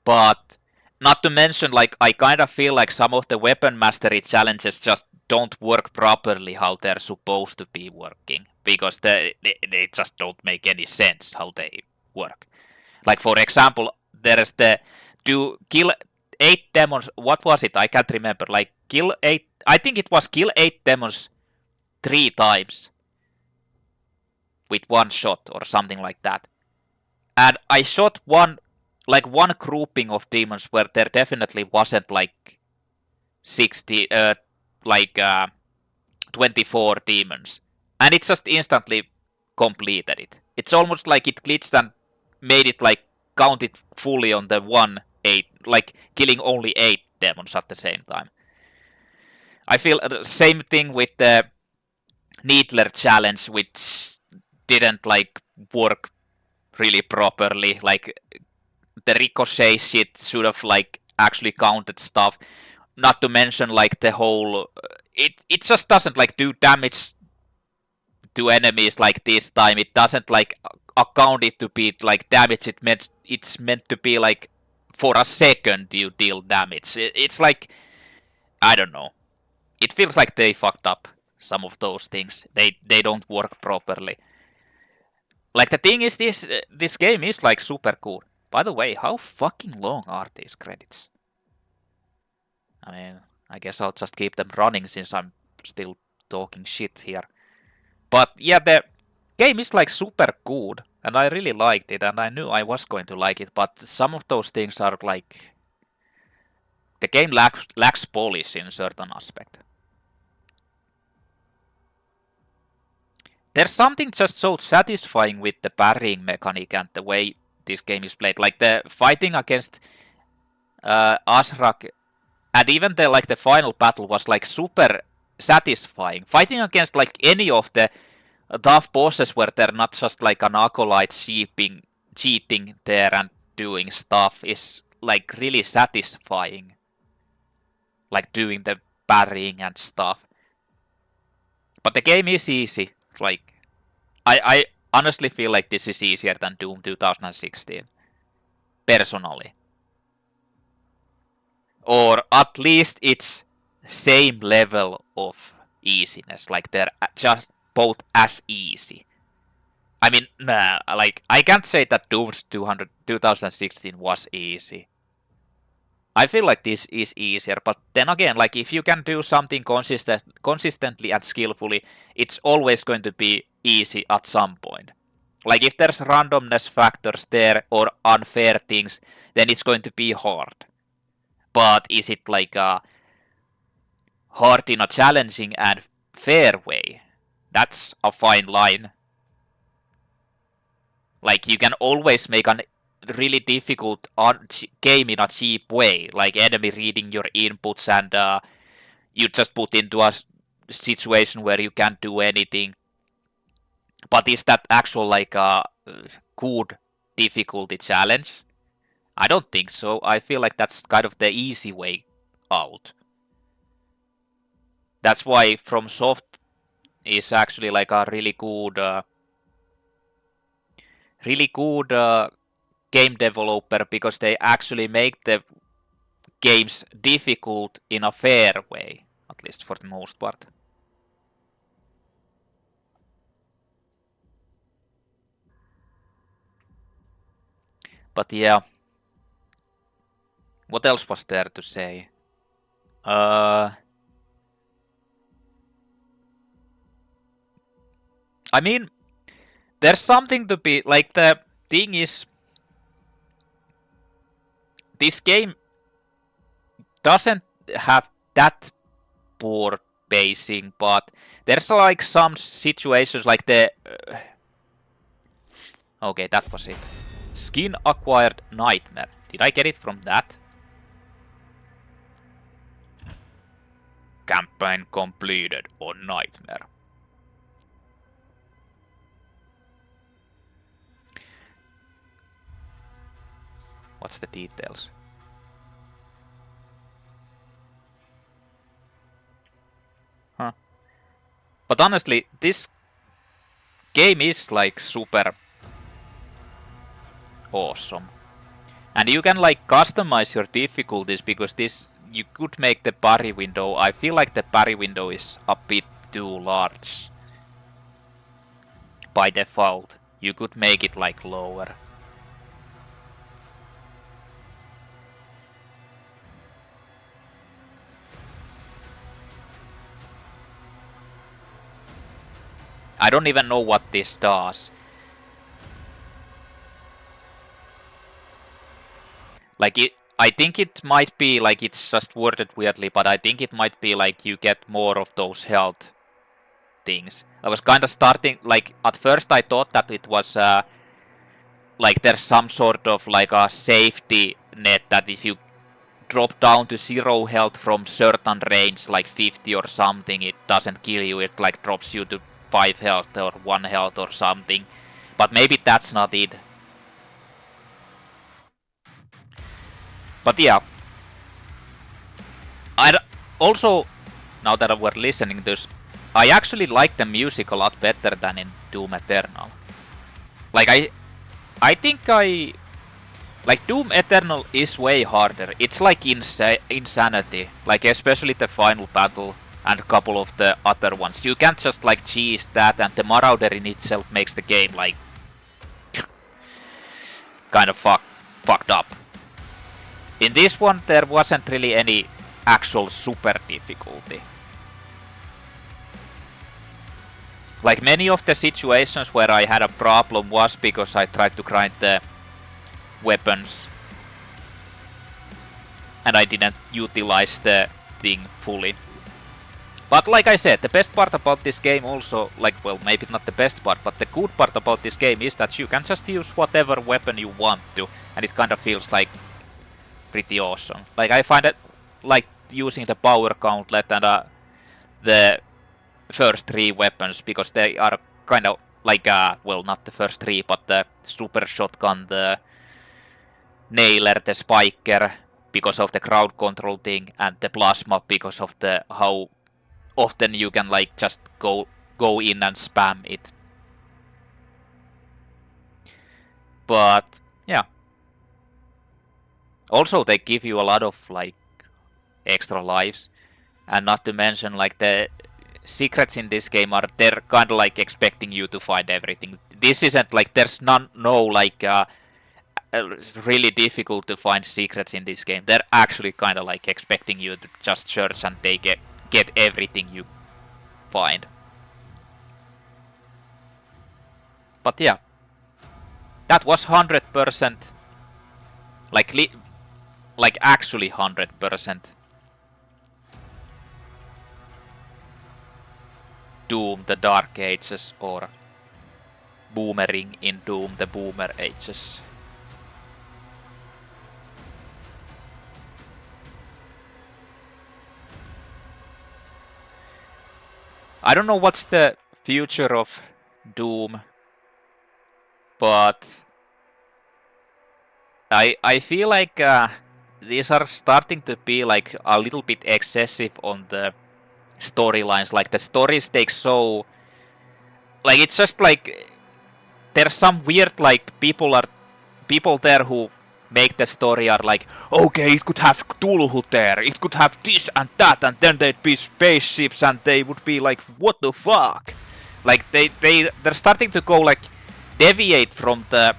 But not to mention, like I kind of feel like some of the weapon mastery challenges just don't work properly how they're supposed to be working, because they just don't make any sense how they work. Like for example, there's the kill 8 demons. What was it? I can't remember. Like kill 8. I think it was kill 8 demons 3 times with one shot or something like that. And I shot one grouping of demons where there definitely wasn't like 24 demons. And it just instantly completed it. It's almost like it glitched and made it like count it fully on the 1-8, like killing only 8 demons at the same time. I feel the same thing with the Needler challenge, which didn't like work really properly. Like the ricochet shit should have like actually counted stuff. Not to mention like the whole it just doesn't like do damage to enemies like this time. It doesn't like account it to be like damage. It's meant to be like for a second you deal damage. It's like, I don't know. It feels like they fucked up some of those things. They don't work properly. Like the thing is, this game is like super cool. By the way, how fucking long are these credits? I mean, I guess I'll just keep them running since I'm still talking shit here. But yeah, the game is like super good, and I really liked it, and I knew I was going to like it, but some of those things are like, the game lacks polish in a certain aspect. There's something just so satisfying with the parrying mechanic and the way this game is played. Like the fighting against Ahzrak, and even the final battle was like super satisfying. Fighting against like any of the tough bosses where they're not just like an acolyte cheating there and doing stuff is like really satisfying. Like doing the parrying and stuff. But the game is easy. Like I honestly feel like this is easier than Doom 2016. Personally. Or at least it's same level of easiness. Like they're just both as easy. I mean, nah, like I can't say that Doom 2016 was easy. I feel like this is easier, but then again, like if you can do something consistently and skillfully, it's always going to be easy at some point. Like if there's randomness factors there or unfair things, then it's going to be hard. But is it like hard in a challenging and fair way? That's a fine line. Like you can always make a really difficult game in a cheap way, like enemy reading your inputs and you just put into a situation where you can't do anything. But is that actual like a good difficulty challenge? I don't think so. I feel like that's kind of the easy way out. That's why FromSoft is actually like a really good game developer, because they actually make the games difficult in a fair way, at least for the most part. But yeah, what else was there to say? I mean, there's something to be like, the thing is, this game doesn't have that poor pacing, but there's like some situations like the okay, that was it. Skin acquired nightmare. Did I get it from that? Campaign completed on nightmare. What's the details? Huh. But honestly, this game is like super awesome. And you can like customize your difficulties, because this, you could make the parry window. I feel like the parry window is a bit too large by default. You could make it like lower. I don't even know what this does. Like I think it might be like, it's just worded weirdly, but I think it might be like you get more of those health things. I was kind of starting, like at first I thought that it was like there's some sort of like a safety net, that if you drop down to 0 health from certain range, like 50 or something, it doesn't kill you, it like drops you to 5 health or 1 health or something. But maybe that's not it. But yeah. Also, now that we're listening to this, I actually like the music a lot better than in Doom Eternal. Like I think like Doom Eternal is way harder. It's like insanity. Like especially the final battle and a couple of the other ones. You can't just like cheese that, and the Marauder in itself makes the game like kind of fucked up. In this one there wasn't really any actual super difficulty. Like many of the situations where I had a problem was because I tried to grind the weapons and I didn't utilize the thing fully. But like I said, the best part about this game also, like, well, maybe not the best part, but the good part about this game is that you can just use whatever weapon you want to, and it kind of feels like pretty awesome. Like I find it like using the power gauntlet, and the first 3 weapons, because they are kind of like, well, not the first 3, but the super shotgun, the nailer, the spiker, because of the crowd control thing, and the plasma because of the how often you can like just go in and spam it. But yeah. Also they give you a lot of like extra lives, and not to mention like the secrets in this game are, they're kind of like expecting you to find everything. This isn't like, there's no like it's really difficult to find secrets in this game. They're actually kind of like expecting you to just search and they get everything you find. But yeah, that was 100%, like actually 100% Doom the Dark Ages, or Boomering in Doom the Boomer Ages. I don't know what's the future of Doom, but I feel like these are starting to be like a little bit excessive on the storylines. Like the stories take so, like it's just like there's some weird like people there who make the story are like, okay, it could have Cthulhu there, it could have this and that, and then there'd be spaceships, and they would be like, what the fuck? Like they're starting to go like deviate from the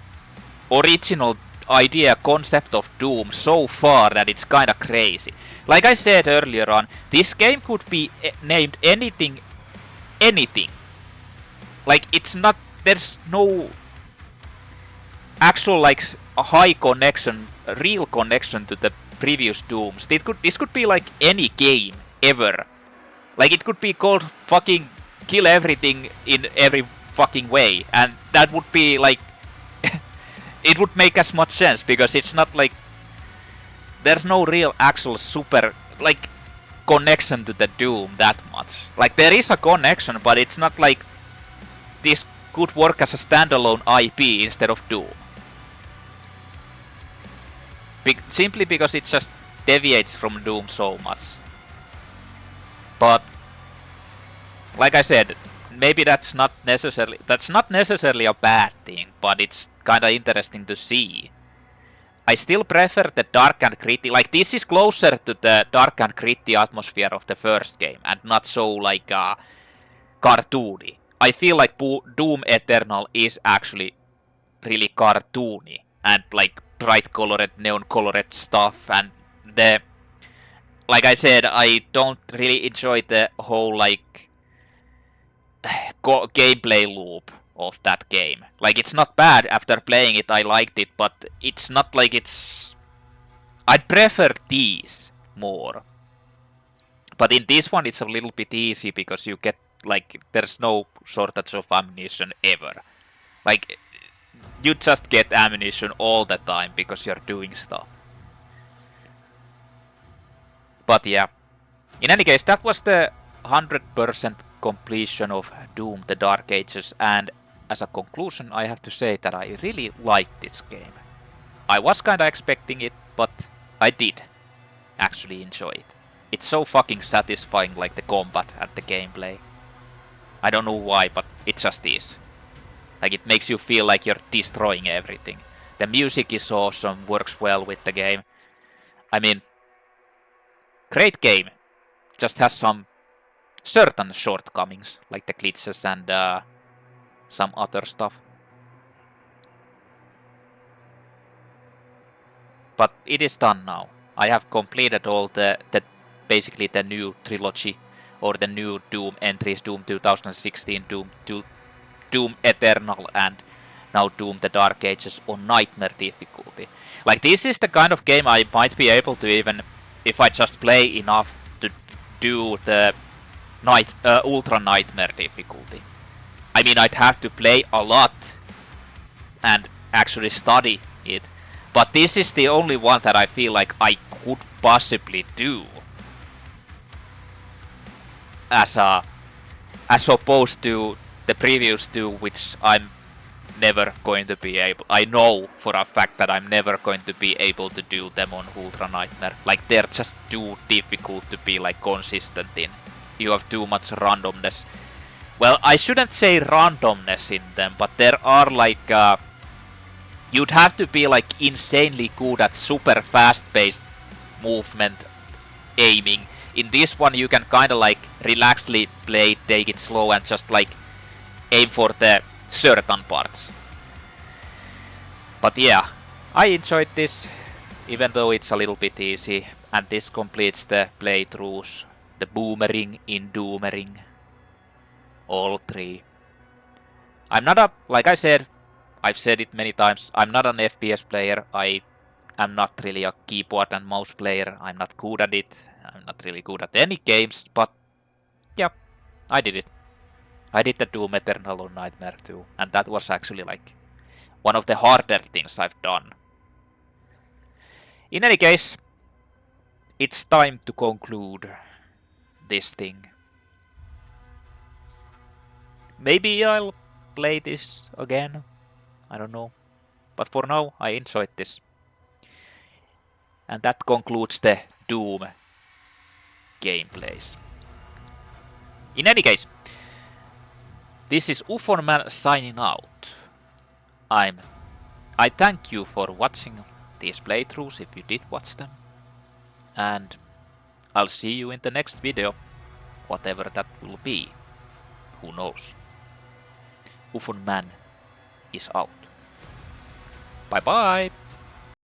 original idea concept of Doom so far that it's kinda crazy. Like I said earlier on, this game could be named anything. Like it's not, there's no actual like a high connection, a real connection to the previous Dooms. This could be like any game ever. Like it could be called fucking kill everything in every fucking way, and that would be like it would make as much sense, because it's not like there's no real actual super like connection to the Doom that much. Like there is a connection, but it's not like this could work as a standalone IP instead of Doom. Simply because it just deviates from Doom so much. But like I said, maybe that's not necessarily a bad thing, but it's kind of interesting to see. I still prefer the dark and gritty, like this is closer to the dark and gritty atmosphere of the first game, and not so like cartoony. I feel like Doom Eternal is actually really cartoony, and like bright colored, neon colored stuff, and the, like I said, I don't really enjoy the whole like gameplay loop of that game. Like it's not bad, after playing it I liked it, but it's not like it's, I'd prefer these more. But in this one it's a little bit easy, because you get like, there's no shortage of ammunition ever. Like you just get ammunition all the time because you're doing stuff. But yeah, in any case, that was the 100% completion of Doom the Dark Ages, and as a conclusion I have to say that I really liked this game. I was kinda expecting it, but I did actually enjoy it. It's so fucking satisfying, like the combat and the gameplay. I don't know why, but it just is. Like it makes you feel like you're destroying everything. The music is awesome, works well with the game. I mean, great game. Just has some certain shortcomings, like the glitches and some other stuff. But it is done now. I have completed all the basically the new trilogy, or the new Doom entries, Doom 2016, Doom Eternal, and now Doom the Dark Ages on Nightmare difficulty. Like this is the kind of game I might be able to, even if I just play enough, to do the Ultra Nightmare difficulty. I mean, I'd have to play a lot and actually study it, but this is the only one that I feel like I could possibly do. as opposed to the previous two, which I'm never going to be able. I know for a fact that I'm never going to be able to do them on Ultra Nightmare. Like, they're just too difficult to be like consistent in. You have too much randomness. Well, I shouldn't say randomness in them, but there are like you'd have to be like insanely good at super fast-paced movement aiming. In this one you can kinda like relaxedly play, take it slow and just like aim for the certain parts. But yeah, I enjoyed this, even though it's a little bit easy, and this completes the playthroughs. The Boomering in Doomering. All 3. I'm not a, like I said, I've said it many times, I'm not an FPS player. I am not really a keyboard and mouse player. I'm not good at it. I'm not really good at any games, but yeah, I did it. I did the Doom Eternal on Nightmare 2, and that was actually like one of the harder things I've done. In any case, it's time to conclude this thing. Maybe I'll play this again. I don't know. But for now, I enjoyed this. And that concludes the Doom gameplays. In any case, this is UFONman signing out. I thank you for watching these playthroughs if you did watch them. And I'll see you in the next video, whatever that will be. Who knows? UFONman is out. Bye bye!